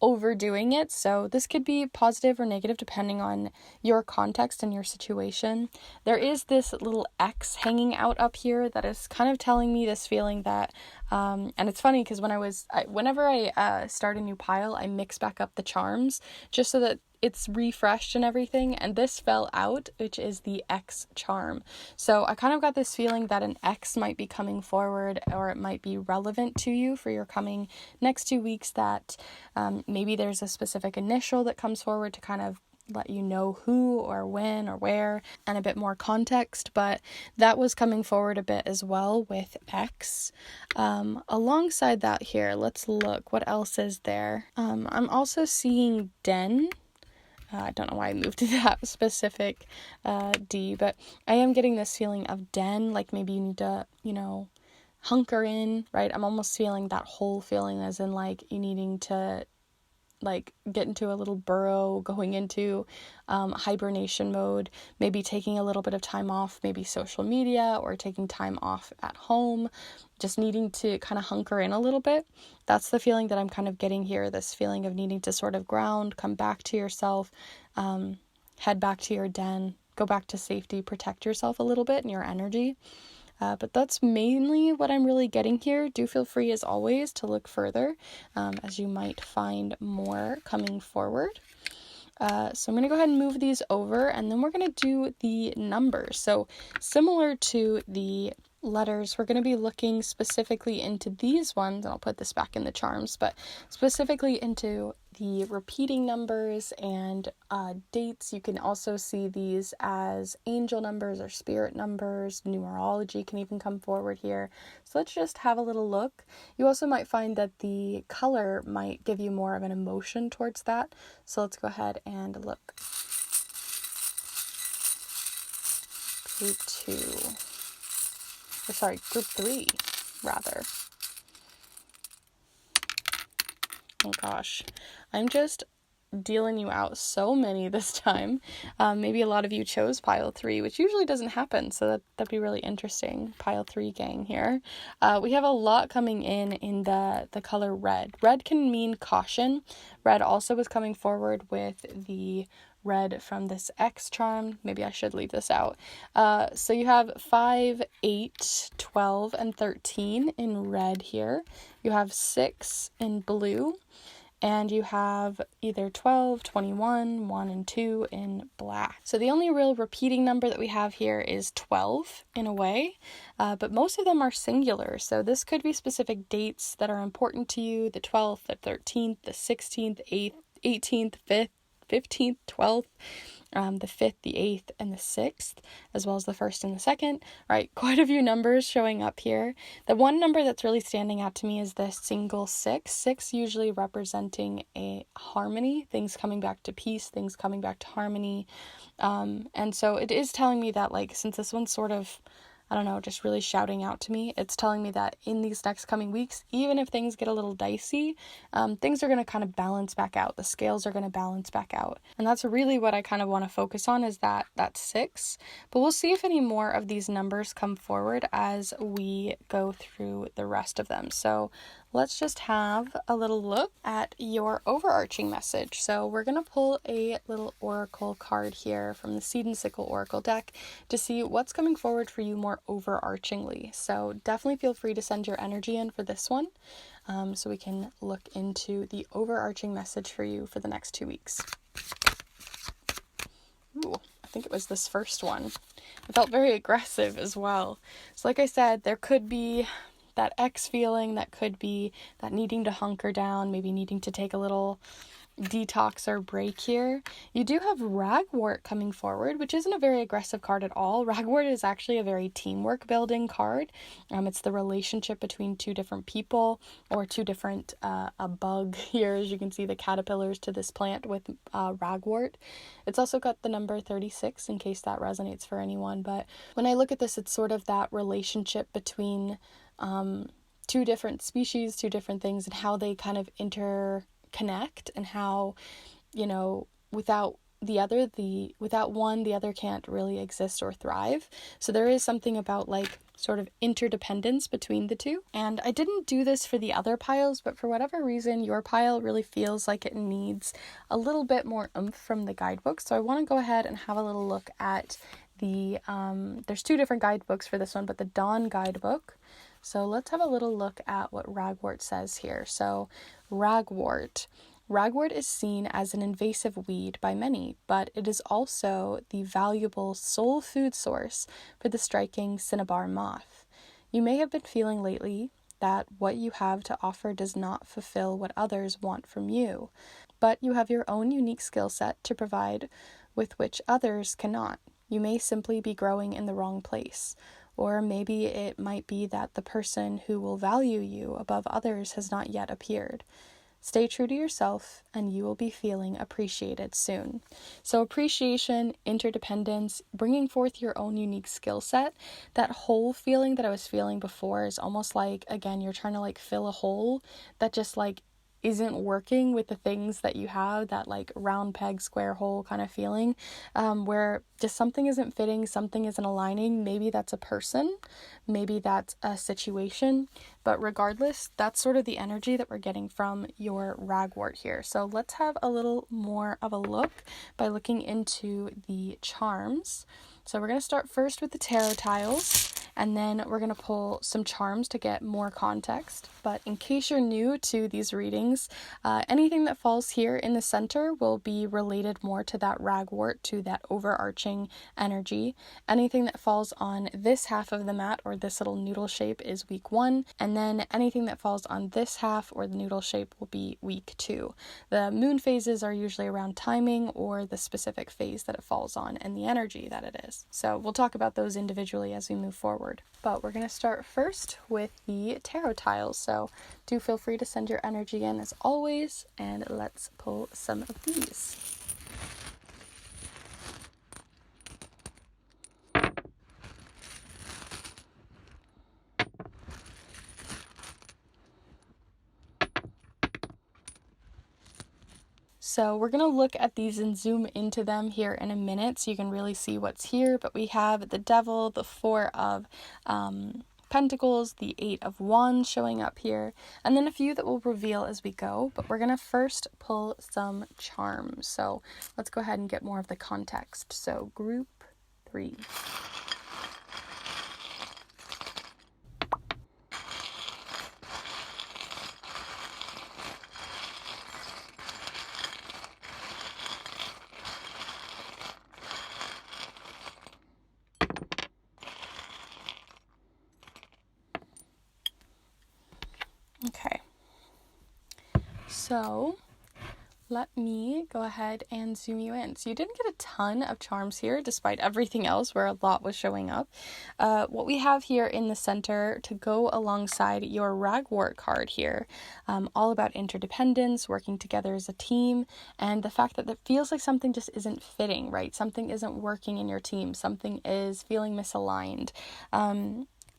overdoing it. So this could be positive or negative depending on your context and your situation. There is this little X hanging out up here that is kind of telling me this feeling that and it's funny because whenever I start a new pile, I mix back up the charms just so that it's refreshed and everything, and this fell out, which is the X charm. So I kind of got this feeling that an X might be coming forward, or it might be relevant to you for your coming next 2 weeks, that maybe there's a specific initial that comes forward to kind of let you know who or when or where, and a bit more context, but that was coming forward a bit as well with X. Alongside that here, let's look what else is there. I'm also seeing Den I don't know why I moved to that specific D, but I am getting this feeling of den, like maybe you need to, hunker in, right? I'm almost feeling that whole feeling as in like you needing to like get into a little burrow, going into hibernation mode, maybe taking a little bit of time off, maybe social media, or taking time off at home, just needing to kind of hunker in a little bit. That's the feeling that I'm kind of getting here, this feeling of needing to sort of ground, come back to yourself, head back to your den, go back to safety, protect yourself a little bit in your energy. But that's mainly what I'm really getting here. Do feel free, as always, to look further, as you might find more coming forward. So I'm going to go ahead and move these over, and then we're going to do the numbers. So similar to the letters, we're going to be looking specifically into these ones, and I'll put this back in the charms, but specifically into the repeating numbers and dates. You can also see these as angel numbers or spirit numbers. Numerology can even come forward here. So let's just have a little look. You also might find that the color might give you more of an emotion towards that. So let's go ahead and look. Group 3, rather. Oh gosh, I'm just dealing you out so many this time. Maybe a lot of you chose pile 3, which usually doesn't happen, so that'd be really interesting. Pile 3 gang here. We have a lot coming in the color red. Red can mean caution. Red also was coming forward with the red from this X charm. Maybe I should leave this out. So you have 5, 8, 12, and 13 in red here. You have 6 in blue. And you have either 12, 21, 1, and 2 in black. So the only real repeating number that we have here is 12 in a way, but most of them are singular. So this could be specific dates that are important to you: the 12th, the 13th, the 16th, 8th, 18th, 5th, 15th, 12th, the 5th, the 8th, and the 6th, as well as the 1st and the 2nd. Right, quite a few numbers showing up here. The one number that's really standing out to me is the single 6. 6 usually representing a harmony, things coming back to peace, things coming back to harmony. And so it is telling me that, like, since this one's sort of, I don't know, just really shouting out to me, it's telling me that in these next coming weeks, even if things get a little dicey, things are going to kind of balance back out. The scales are going to balance back out. And that's really what I kind of want to focus on, is that 6. But we'll see if any more of these numbers come forward as we go through the rest of them. So let's just have a little look at your overarching message. So we're going to pull a little oracle card here from the Seed and Sickle Oracle deck to see what's coming forward for you more overarchingly. So definitely feel free to send your energy in for this one, so we can look into the overarching message for you for the next 2 weeks. Ooh, I think it was this first one. It felt very aggressive as well. So like I said, there could be that X feeling, that could be that needing to hunker down, maybe needing to take a little detox or break here. You do have Ragwort coming forward, which isn't a very aggressive card at all. Ragwort is actually a very teamwork building card. It's the relationship between two different people, or two different, a bug here, as you can see the caterpillars to this plant with Ragwort. It's also got the number 36 in case that resonates for anyone. But when I look at this, it's sort of that relationship between two different species, two different things, and how they kind of interconnect, and how, without one, the other can't really exist or thrive. So there is something about like sort of interdependence between the two. And I didn't do this for the other piles, but for whatever reason, your pile really feels like it needs a little bit more oomph from the guidebook. So I want to go ahead and have a little look at the, there's 2 different guidebooks for this one, but the Dawn guidebook. So let's have a little look at what Ragwort says here. So Ragwort is seen as an invasive weed by many, but it is also the valuable soul food source for the striking cinnabar moth. You may have been feeling lately that what you have to offer does not fulfill what others want from you, but you have your own unique skill set to provide with which others cannot. You may simply be growing in the wrong place. Or maybe it might be that the person who will value you above others has not yet appeared. Stay true to yourself and you will be feeling appreciated soon. So appreciation, interdependence, bringing forth your own unique skill set, that whole feeling that I was feeling before is almost like, again, you're trying to like fill a hole that just like isn't working with the things that you have, that like round peg square hole kind of feeling, where just something isn't fitting, something isn't aligning. Maybe that's a person, maybe that's a situation, but regardless, that's sort of the energy that we're getting from your ragwort here. So let's have a little more of a look by looking into the charms. So we're going to start first with the tarot tiles, and then we're going to pull some charms to get more context. But in case you're new to these readings, anything that falls here in the center will be related more to that ragwort, to that overarching energy. Anything that falls on this half of the mat or this little noodle shape is week 1, and then anything that falls on this half or the noodle shape will be week 2. The moon phases are usually around timing or the specific phase that it falls on and the energy that it is. So we'll talk about those individually as we move forward. But we're going to start first with the tarot tiles. So do feel free to send your energy in as always, and let's pull some of these. So we're going to look at these and zoom into them here in a minute so you can really see what's here. But we have the Devil, the Four of Pentacles, the Eight of Wands showing up here, and then a few that we'll reveal as we go. But we're going to first pull some charms. So let's go ahead and get more of the context. So group 3. Okay, so let me go ahead and zoom you in. So you didn't get a ton of charms here, despite everything else where a lot was showing up. What we have here in the center to go alongside your ragwort card here, all about interdependence, working together as a team, and the fact that it feels like something just isn't fitting, right? Something isn't working in your team. Something is feeling misaligned.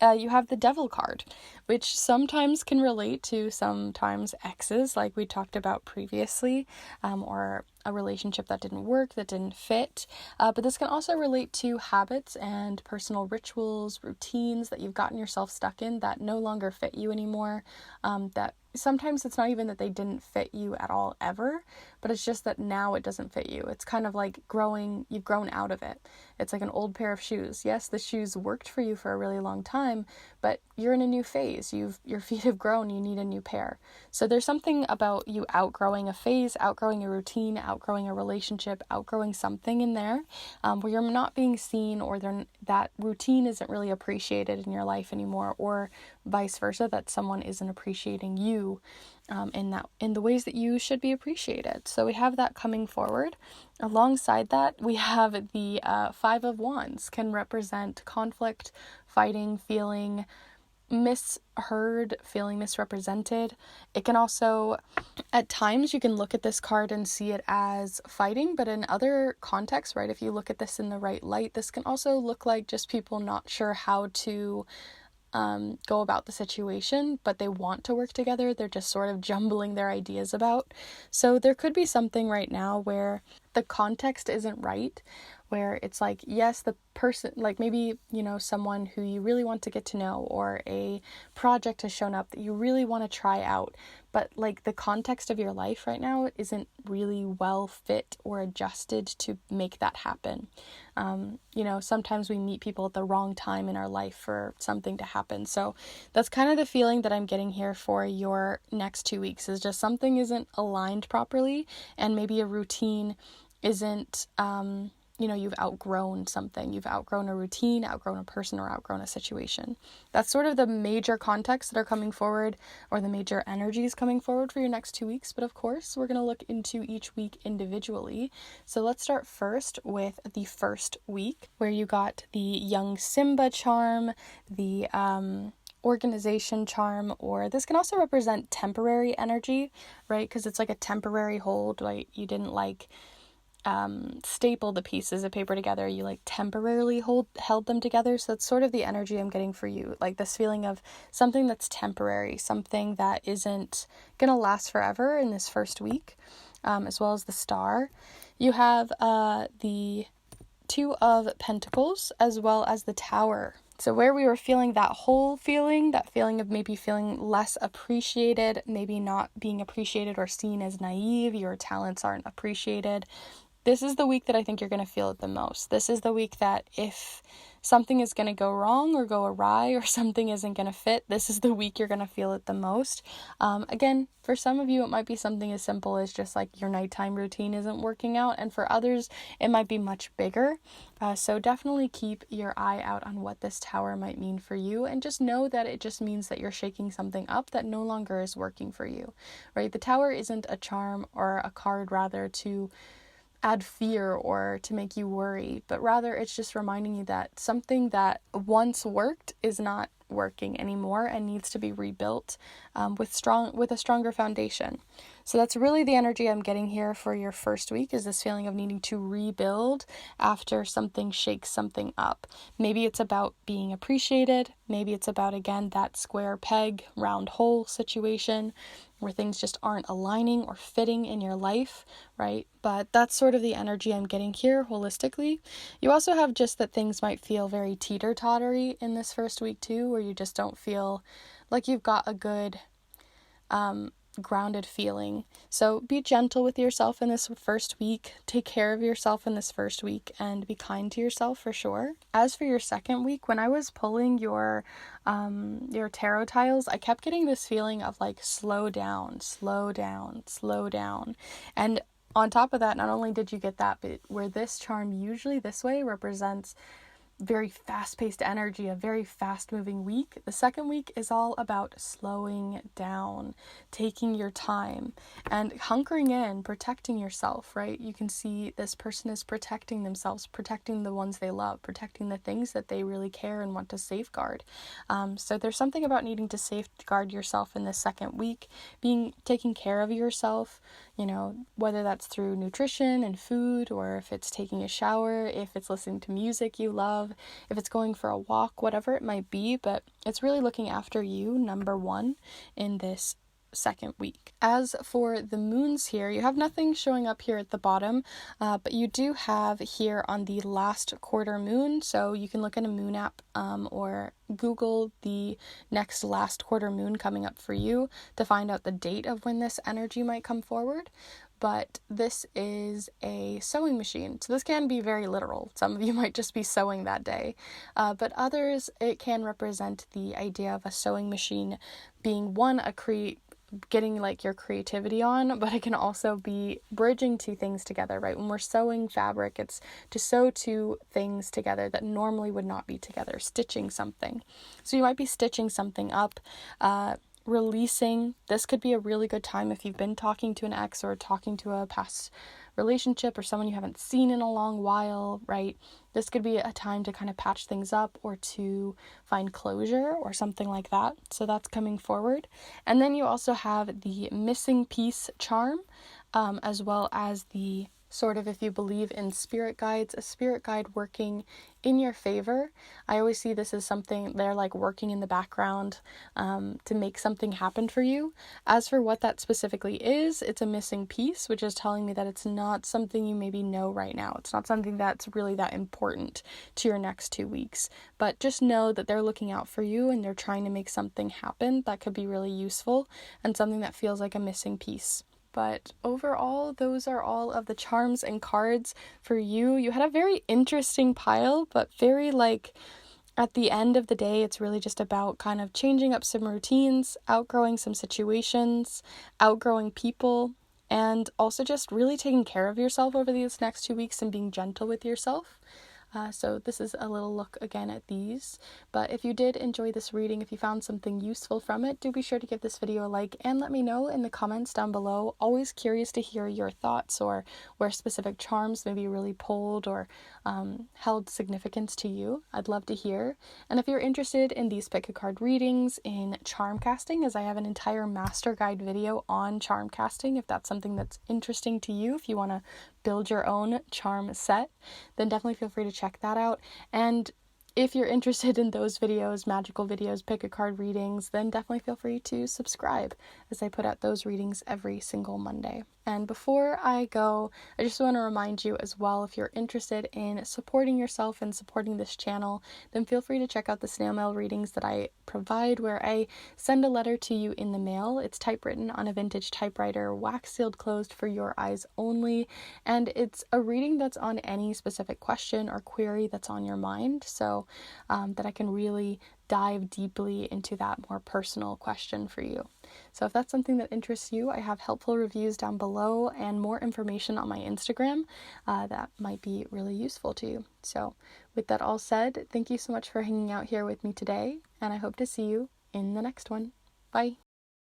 You have the Devil card, which sometimes can relate to sometimes exes, like we talked about previously, or a relationship that didn't work, that didn't fit. But this can also relate to habits and personal rituals, routines that you've gotten yourself stuck in that no longer fit you anymore. That sometimes it's not even that they didn't fit you at all ever, but it's just that now it doesn't fit you. It's kind of like you've grown out of it. It's like an old pair of shoes. Yes, the shoes worked for you for a really long time, but you're in a new phase. Your feet have grown, you need a new pair. So there's something about you outgrowing a phase, outgrowing a routine, outgrowing a relationship, outgrowing something in there, where you're not being seen, or that routine isn't really appreciated in your life anymore, or vice versa, that someone isn't appreciating you in the ways that you should be appreciated. So we have that coming forward. Alongside that, we have the Five of Wands, can represent conflict, fighting, feeling misheard, feeling misrepresented. It can also, at times, you can look at this card and see it as fighting, but in other contexts, right, if you look at this in the right light, this can also look like just people not sure how to go about the situation, but they want to work together. They're just sort of jumbling their ideas about. So there could be something right now where the context isn't right, where it's like, yes, the person, like maybe, someone who you really want to get to know, or a project has shown up that you really want to try out, but like the context of your life right now isn't really well fit or adjusted to make that happen. Sometimes we meet people at the wrong time in our life for something to happen. So that's kind of the feeling that I'm getting here for your next 2 weeks, is just something isn't aligned properly, and maybe a routine isn't, you've outgrown something. You've outgrown a routine, outgrown a person, or outgrown a situation. That's sort of the major contexts that are coming forward, or the major energies coming forward for your next 2 weeks. But of course, we're going to look into each week individually. So let's start first with the first week, where you got the young Simba charm, the organization charm, or this can also represent temporary energy, right? Because it's like a temporary hold, like you didn't like staple the pieces of paper together, you like temporarily held them together. So that's sort of the energy I'm getting for you, like this feeling of something that's temporary, something that isn't gonna last forever in this first week, as well as the Star. You have the Two of Pentacles, as well as the Tower. So where we were feeling that whole feeling, that feeling of maybe feeling less appreciated, maybe not being appreciated or seen as naive, your talents aren't appreciated, this is the week that I think you're going to feel it the most. This is the week that if something is going to go wrong or go awry or something isn't going to fit, this is the week you're going to feel it the most. Again, for some of you, it might be something as simple as just like your nighttime routine isn't working out. And for others, it might be much bigger. So definitely keep your eye out on what this Tower might mean for you. And just know that it just means that you're shaking something up that no longer is working for you, right? The Tower isn't a charm or a card, rather, to add fear or to make you worry, but rather it's just reminding you that something that once worked is not working anymore and needs to be rebuilt with a stronger foundation. So that's really the energy I'm getting here for your first week, is this feeling of needing to rebuild after something shakes something up. Maybe it's about being appreciated. Maybe it's about, again, that square peg, round hole situation where things just aren't aligning or fitting in your life, right? But that's sort of the energy I'm getting here holistically. You also have just that things might feel very teeter-tottery in this first week too, where you just don't feel like you've got a good grounded feeling. So be gentle with yourself in this first week. Take care of yourself in this first week and be kind to yourself for sure. As for your second week, when I was pulling your tarot tiles, I kept getting this feeling of like slow down, slow down, slow down. And on top of that, not only did you get that, but where this charm usually this way represents very fast-paced energy, a very fast-moving week, the second week is all about slowing down, taking your time, and hunkering in, protecting yourself, right? You can see this person is protecting themselves, protecting the ones they love, protecting the things that they really care and want to safeguard. So there's something about needing to safeguard yourself in this second week, taking care of yourself, whether that's through nutrition and food, or if it's taking a shower, if it's listening to music you love, if it's going for a walk, whatever it might be, but it's really looking after you, number one, in this second week. As for the moons here, you have nothing showing up here at the bottom, but you do have here on the last quarter moon, so you can look at a moon app or Google the next last quarter moon coming up for you to find out the date of when this energy might come forward. But this is a sewing machine, so this can be very literal. Some of you might just be sewing that day, but others, it can represent the idea of a sewing machine being getting like your creativity on, but it can also be bridging two things together, right? When we're sewing fabric, it's to sew two things together that normally would not be together, stitching something. So you might be stitching something up, releasing. This could be a really good time if you've been talking to an ex or talking to a past relationship or someone you haven't seen in a long while, right? This could be a time to kind of patch things up or to find closure or something like that. So that's coming forward. And then you also have the missing piece charm, as well as the sort of, if you believe in spirit guides, a spirit guide working in your favor. I always see this as something they're like working in the background to make something happen for you. As for what that specifically is, it's a missing piece, which is telling me that it's not something you maybe know right now. It's not something that's really that important to your next 2 weeks, but just know that they're looking out for you and they're trying to make something happen that could be really useful and something that feels like a missing piece. But overall, those are all of the charms and cards for you. You had a very interesting pile, but very at the end of the day, it's really just about kind of changing up some routines, outgrowing some situations, outgrowing people, and also just really taking care of yourself over these next 2 weeks and being gentle with yourself. So this is a little look again at these. But if you did enjoy this reading, if you found something useful from it, do be sure to give this video a like and let me know in the comments down below. Always curious to hear your thoughts or where specific charms maybe really pulled or held significance to you. I'd love to hear. And if you're interested in these pick a card readings, in charm casting, as I have an entire master guide video on charm casting, if that's something that's interesting to you, if you want to build your own charm set, then definitely feel free to check that out. And if you're interested in those videos, magical videos, pick a card readings, then definitely feel free to subscribe, as I put out those readings every single Monday. And before I go, I just want to remind you as well, if you're interested in supporting yourself and supporting this channel, then feel free to check out the snail mail readings that I provide, where I send a letter to you in the mail. It's typewritten on a vintage typewriter, wax sealed closed for your eyes only, and it's a reading that's on any specific question or query that's on your mind, so that I can really dive deeply into that more personal question for you. So if that's something that interests you, I have helpful reviews down below and more information on my Instagram that might be really useful to you. So with that all said, thank you so much for hanging out here with me today, and I hope to see you in the next one. Bye.